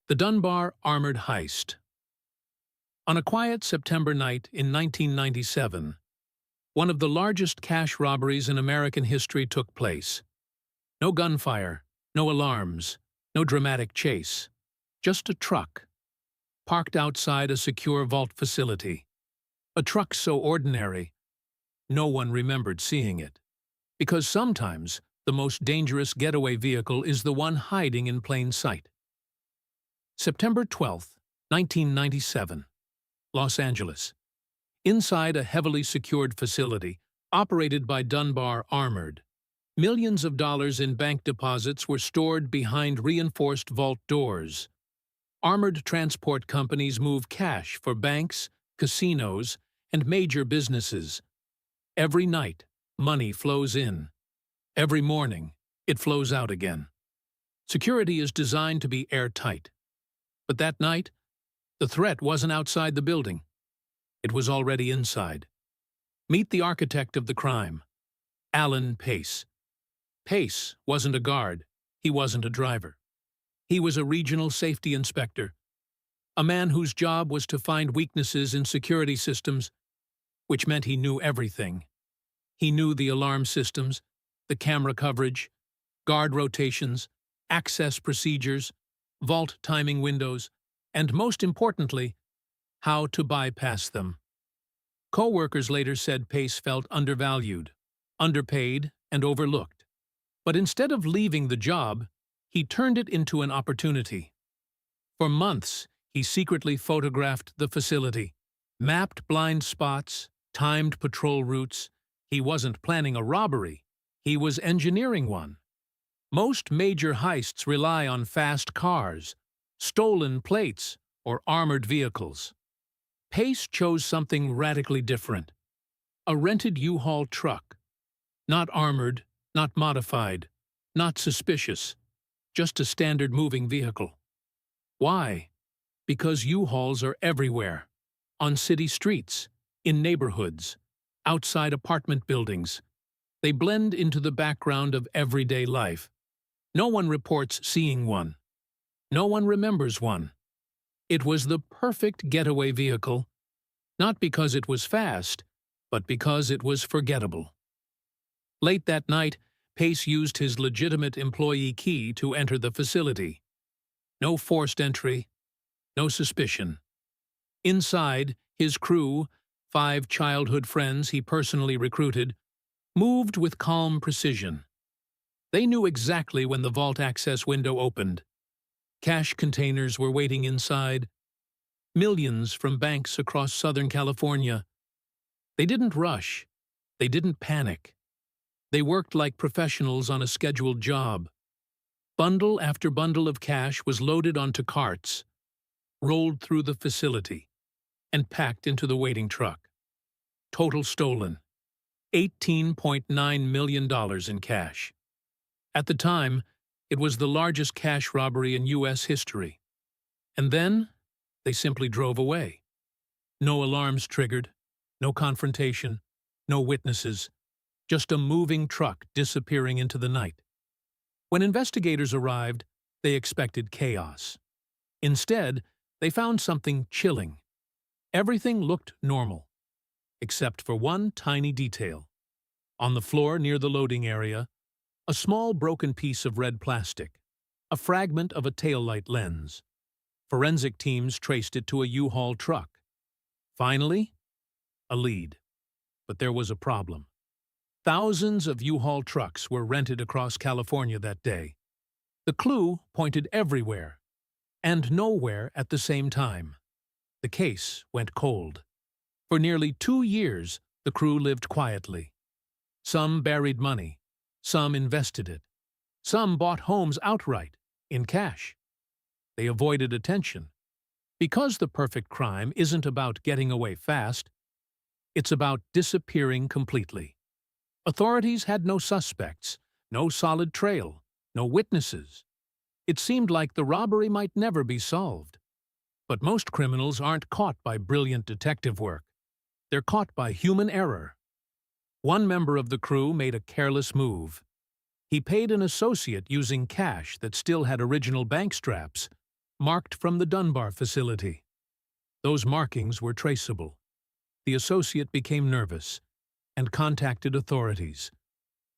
The Dunbar Armored Heist. On a quiet September night in 1997, one of the largest cash robberies in American history took place. No gunfire, no alarms, no dramatic chase. Just a truck, parked outside a secure vault facility. A truck so ordinary, no one remembered seeing it. Because sometimes the most dangerous getaway vehicle is the one hiding in plain sight. September 12, 1997, Los Angeles. Inside a heavily secured facility, operated by Dunbar Armored, millions of dollars in bank deposits were stored behind reinforced vault doors. Armored transport companies move cash for banks, casinos, and major businesses. Every night, money flows in. Every morning, it flows out again. Security is designed to be airtight. But that night, the threat wasn't outside the building. It was already inside. Meet the architect of the crime, Alan Pace. Pace wasn't a guard. He wasn't a driver. He was a regional safety inspector, a man whose job was to find weaknesses in security systems, which meant he knew everything. He knew the alarm systems, the camera coverage, guard rotations, access procedures, vault timing windows, and most importantly, how to bypass them. Co-workers later said Pace felt undervalued, underpaid, and overlooked. But instead of leaving the job, he turned it into an opportunity. For months, he secretly photographed the facility, mapped blind spots, timed patrol routes. He wasn't planning a robbery, he was engineering one. Most major heists rely on fast cars, stolen plates, or armored vehicles. Pace chose something radically different. A rented U-Haul truck. Not armored, not modified, not suspicious. Just a standard moving vehicle. Why? Because U-Hauls are everywhere. On city streets, in neighborhoods, outside apartment buildings. They blend into the background of everyday life. No one reports seeing one. No one remembers one. It was the perfect getaway vehicle, not because it was fast, but because it was forgettable. Late that night, Pace used his legitimate employee key to enter the facility. No forced entry, no suspicion. Inside, his crew, 5 childhood friends he personally recruited, moved with calm precision. They knew exactly when the vault access window opened. Cash containers were waiting inside. Millions from banks across Southern California. They didn't rush. They didn't panic. They worked like professionals on a scheduled job. Bundle after bundle of cash was loaded onto carts, rolled through the facility, and packed into the waiting truck. Total stolen. $18.9 million in cash. At the time, it was the largest cash robbery in U.S. history. And then, they simply drove away. No alarms triggered, no confrontation, no witnesses, just a moving truck disappearing into the night. When investigators arrived, they expected chaos. Instead, they found something chilling. Everything looked normal, except for one tiny detail. On the floor near the loading area, a small broken piece of red plastic, a fragment of a taillight lens. Forensic teams traced it to a U-Haul truck. Finally, a lead. But there was a problem. Thousands of U-Haul trucks were rented across California that day. The clue pointed everywhere, and nowhere at the same time. The case went cold. For nearly 2 years, the crew lived quietly. Some buried money. Some invested it. Some bought homes outright, in cash. They avoided attention. Because the perfect crime isn't about getting away fast, it's about disappearing completely. Authorities had no suspects, no solid trail, no witnesses. It seemed like the robbery might never be solved. But most criminals aren't caught by brilliant detective work. They're caught by human error. One member of the crew made a careless move. He paid an associate using cash that still had original bank straps, marked from the Dunbar facility. Those markings were traceable. The associate became nervous and contacted authorities.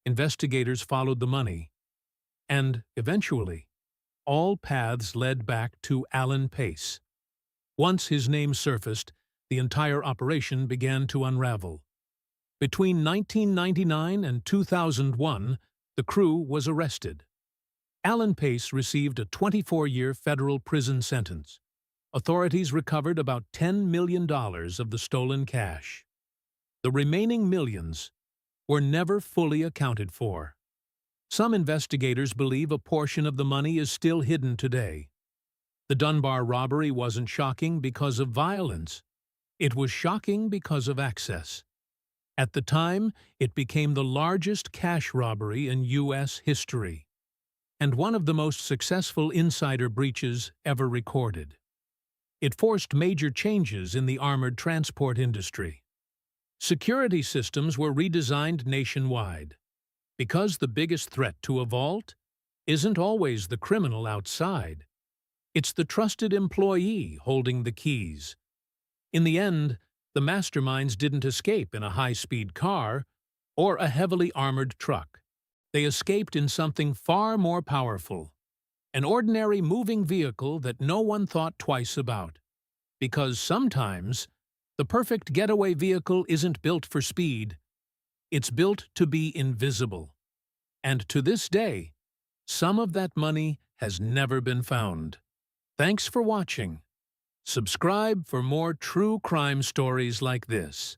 Investigators followed the money, and, eventually, all paths led back to Alan Pace. Once his name surfaced, the entire operation began to unravel. Between 1999 and 2001, the crew was arrested. Alan Pace received a 24-year federal prison sentence. Authorities recovered about $10 million of the stolen cash. The remaining millions were never fully accounted for. Some investigators believe a portion of the money is still hidden today. The Dunbar robbery wasn't shocking because of violence. It was shocking because of access. At the time, it became the largest cash robbery in U.S. history, and one of the most successful insider breaches ever recorded. It forced major changes in the armored transport industry. Security systems were redesigned nationwide, because the biggest threat to a vault isn't always the criminal outside. It's the trusted employee holding the keys. In the end, the masterminds didn't escape in a high-speed car or a heavily armored truck. They escaped in something far more powerful, an ordinary moving vehicle that no one thought twice about. Because sometimes, the perfect getaway vehicle isn't built for speed. It's built to be invisible. And to this day, some of that money has never been found. Thanks for watching. Subscribe for more true crime stories like this.